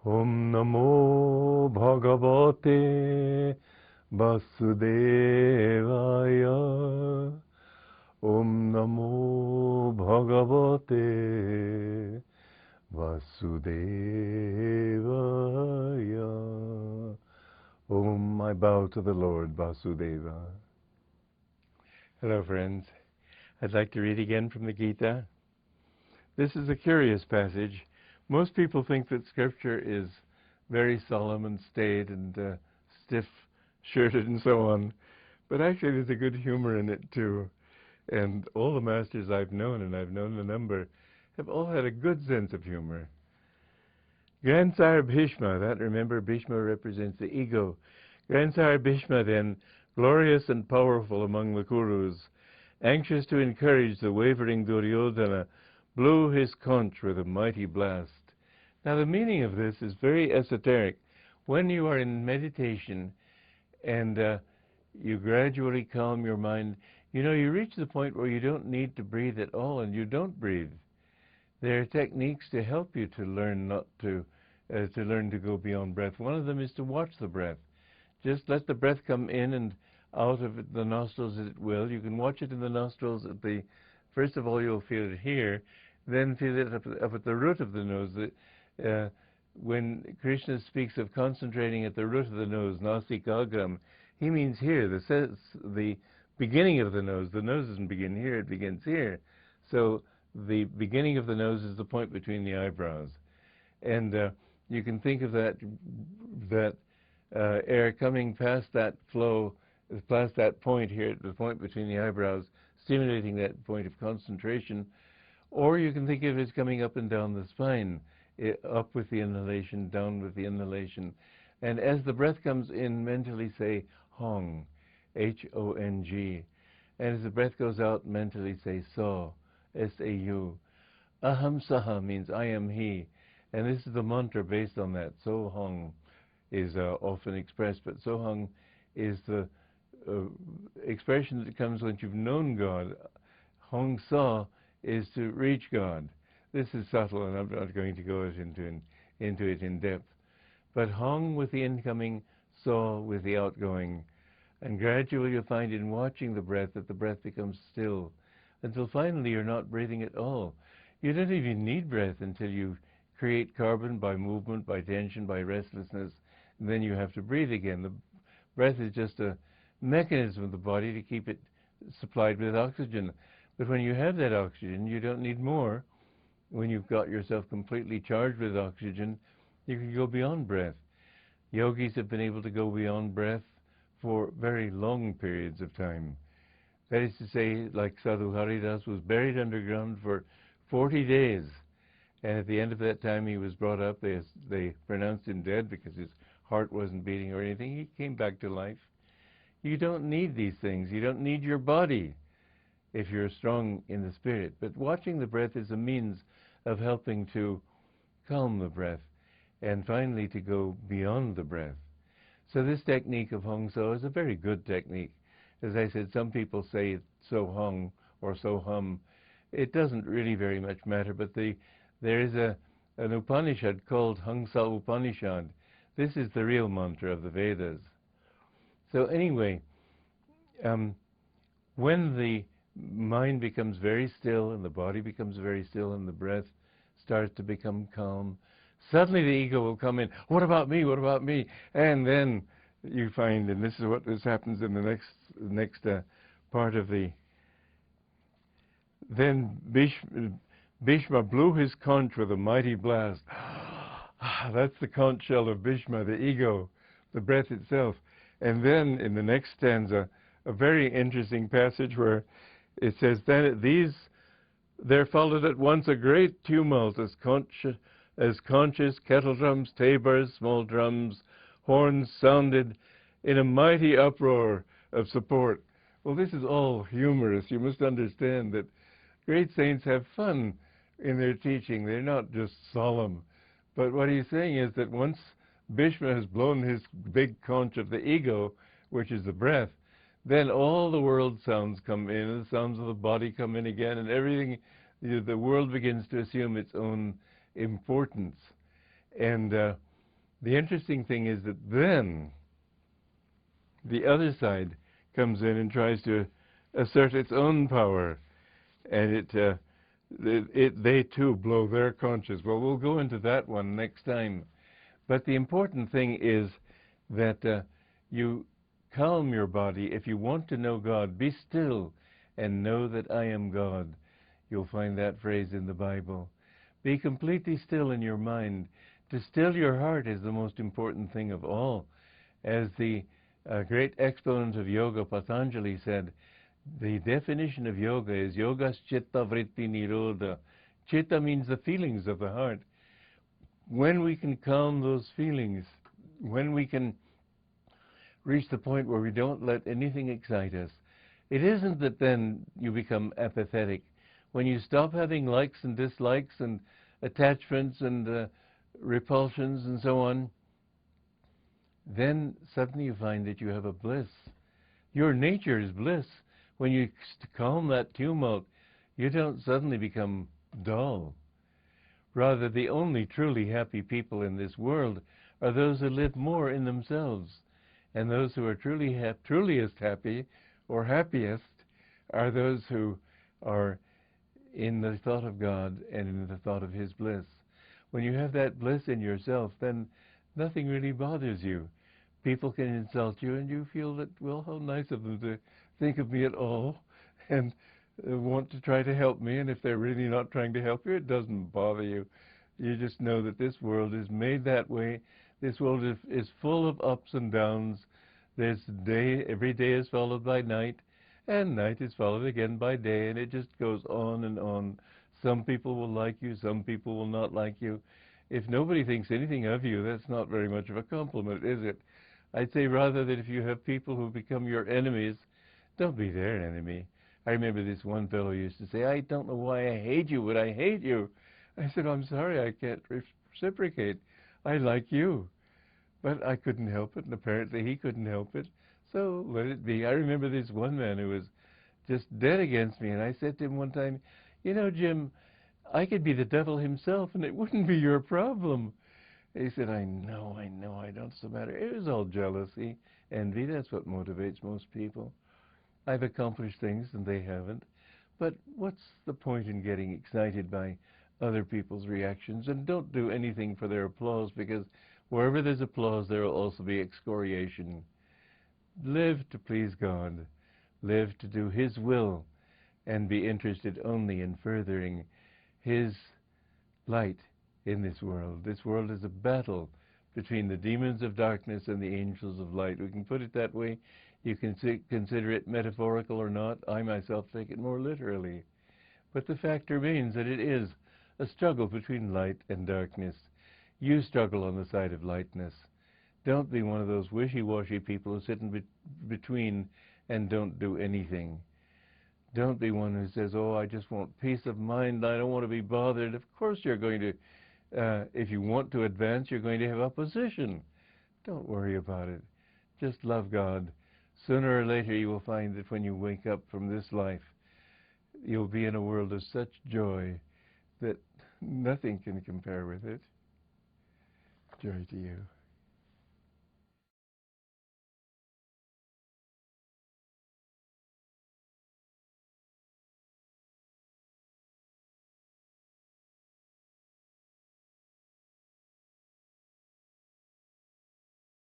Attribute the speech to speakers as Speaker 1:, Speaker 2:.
Speaker 1: Om Namo Bhagavate Vasudevaya. Om Namo Bhagavate Vasudevaya. Om, I bow to the Lord Vasudeva. Hello, friends. I'd like to read again from the Gita. This is a curious passage. Most people think that Scripture is very solemn and staid and stiff-shirted and so on. But actually there's a good humor in it too. And all the masters I've known, and I've known a number, have all had a good sense of humor. Grandsire Bhishma, remember Bhishma represents the ego. Grandsire Bhishma then, glorious and powerful among the Kurus, anxious to encourage the wavering Duryodhana, blew his conch with a mighty blast. Now the meaning of this is very esoteric. When you are in meditation and you gradually calm your mind, you reach the point where you don't need to breathe at all, and you don't breathe. There are techniques to help you to learn to learn to go beyond breath. One of them is to watch the breath. Just let the breath come in and out of the nostrils as it will. You can watch it in the nostrils first of all you'll feel it here, then feel it up at the root of the nose. When Krishna speaks of concentrating at the root of the nose, nasikagram, he means here, the beginning of the nose. The nose doesn't begin here, it begins here. So the beginning of the nose is the point between the eyebrows. And you can think of that air coming past that flow, past that point here, the point between the eyebrows, stimulating that point of concentration. Or you can think of it as coming up and down the spine, up with the inhalation, down with the inhalation. And as the breath comes in, mentally say Hong, H-O-N-G. And as the breath goes out, mentally say So, S-A-U. Aham Saha means I am he. And this is the mantra based on that. So Hong is often expressed, but So Hong is the expression that comes when you've known God. Hong Sa is to reach God. This is subtle, and I'm not going to go into it in depth. But Hong with the incoming, Sa with the outgoing. And gradually you'll find in watching the breath that the breath becomes still, until finally you're not breathing at all. You don't even need breath until you create carbon by movement, by tension, by restlessness, and then you have to breathe again. The breath is just a mechanism of the body to keep it supplied with oxygen. But when you have that oxygen, you don't need more. When you've got yourself completely charged with oxygen, you can go beyond breath. Yogis have been able to go beyond breath for very long periods of time. That is to say, like Sadhu Haridas was buried underground for 40 days. And at the end of that time, he was brought up. They pronounced him dead because his heart wasn't beating or anything. He came back to life. You don't need these things. You don't need your body if you're strong in the spirit. But watching the breath is a means of helping to calm the breath and finally to go beyond the breath. So this technique of Hong So is a very good technique. As I said, some people say it's So Hong or So Hum. It doesn't really very much matter, but there is an Upanishad called Hong Sa Upanishad. This is the real mantra of the Vedas. So anyway, when the mind becomes very still and the body becomes very still and the breath starts to become calm, suddenly the ego will come in. What about me? What about me? And then you find, and this is what happens in the next part of the. Then Bhishma blew his conch with a mighty blast. That's the conch shell of Bhishma, the ego, the breath itself. And then in the next stanza, a very interesting passage where it says, there followed at once a great tumult as conches, kettle drums, tabors, small drums, horns sounded in a mighty uproar of support. Well, this is all humorous. You must understand that great saints have fun in their teaching. They're not just solemn. But what he's saying is that once Bhishma has blown his big conch of the ego, which is the breath, then all the world sounds come in, and the sounds of the body come in again, and everything, the world begins to assume its own importance. And The interesting thing is that then the other side comes in and tries to assert its own power, and they too blow their conches. Well, we'll go into that one next time. But the important thing is that you calm your body. If you want to know God, be still and know that I am God. You'll find that phrase in the Bible. Be completely still in your mind. To still your heart is the most important thing of all. As the great exponent of yoga, Patanjali, said, the definition of yoga is yogas chitta vritti nirodha. Chitta means the feelings of the heart. When we can calm those feelings, when we can reach the point where we don't let anything excite us, it isn't that then you become apathetic. When you stop having likes and dislikes and attachments and repulsions and so on, then suddenly you find that you have a bliss. Your nature is bliss. When you calm that tumult, you don't suddenly become dull. Rather, the only truly happy people in this world are those who live more in themselves. And those who are truliest happy or happiest are those who are in the thought of God and in the thought of His bliss. When you have that bliss in yourself, then nothing really bothers you. People can insult you and you feel that, well, how nice of them to think of me at all and want to try to help me. And if they're really not trying to help you, it doesn't bother you. You just know that this world is made that way. This world is full of ups and downs. There's day, every day is followed by night, and night is followed again by day, and it just goes on and on. Some people will like you, some people will not like you. If nobody thinks anything of you, that's not very much of a compliment, is it? I'd say rather that if you have people who become your enemies, don't be their enemy. I remember this one fellow used to say, I don't know why I hate you, but I hate you. I said, I'm sorry, I can't reciprocate. I like you. But I couldn't help it, and apparently he couldn't help it, so let it be. I remember this one man who was just dead against me, and I said to him one time, you know, Jim, I could be the devil himself, and it wouldn't be your problem. He said, I know, I don't so matter. It was all jealousy, envy. That's what motivates most people. I've accomplished things, and they haven't. But what's the point in getting excited by other people's reactions? And don't do anything for their applause, because wherever there's applause, there will also be excoriation. Live to please God. Live to do His will, and be interested only in furthering His light in this world. This world is a battle between the demons of darkness and the angels of light. We can put it that way. You can consider it metaphorical or not. I myself take it more literally. But the fact remains that it is a struggle between light and darkness. You struggle on the side of lightness. Don't be one of those wishy-washy people who sit in between and don't do anything. Don't be one who says, oh, I just want peace of mind, I don't want to be bothered. Of course you're going to, if you want to advance, you're going to have opposition. Don't worry about it. Just love God. Sooner or later you will find that when you wake up from this life, you'll be in a world of such joy that nothing can compare with it. Joy to you.